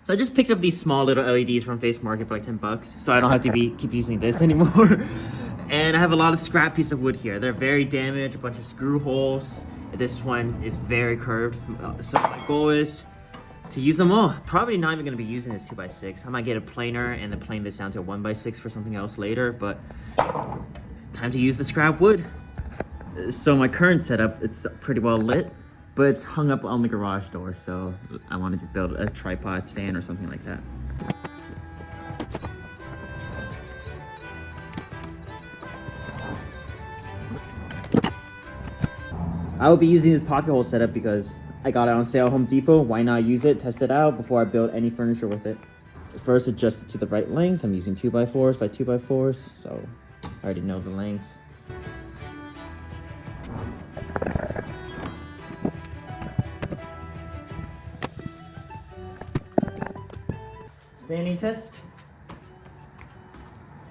So I just picked up these small little LEDs from Face Market for like 10 bucks. So I don't have to keep using this anymore. And I have a lot of scrap piece of wood here. They're very damaged, a bunch of screw holes. This one is very curved. So my goal is to use them all. Probably not even gonna be using this 2x6. I might get a planer and then plane this down to a 1x6 for something else later, but time to use the scrap wood. So my current setup, it's pretty well lit, but it's hung up on the garage door. So I wanted to build a tripod stand or something like that. I will be using this pocket hole setup because I got it on sale at Home Depot. Why not use it, test it out before I build any furniture with it? First, adjust it to the right length. I'm using 2x4s by 2x4s, so I already know the length. Standing test.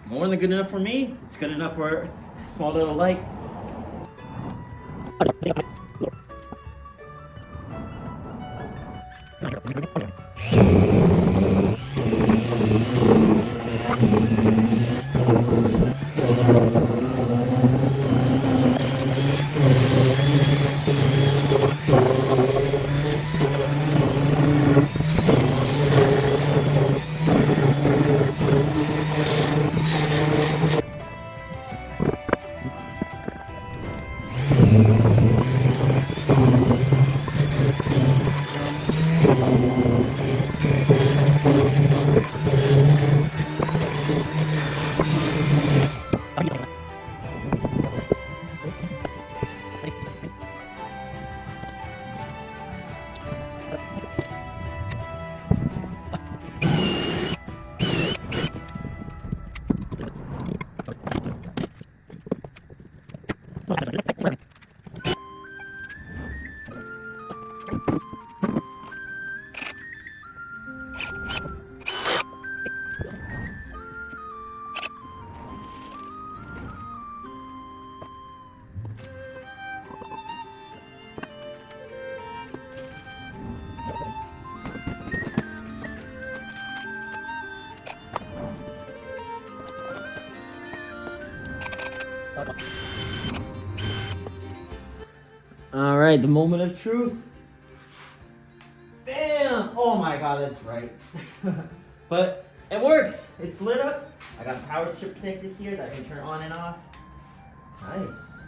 More than good enough for me. It's good enough for a small little light. All right, the moment of truth. Bam! Oh my god, that's right. But it works. It's lit up. I got a power strip connected here that I can turn on and off. Nice.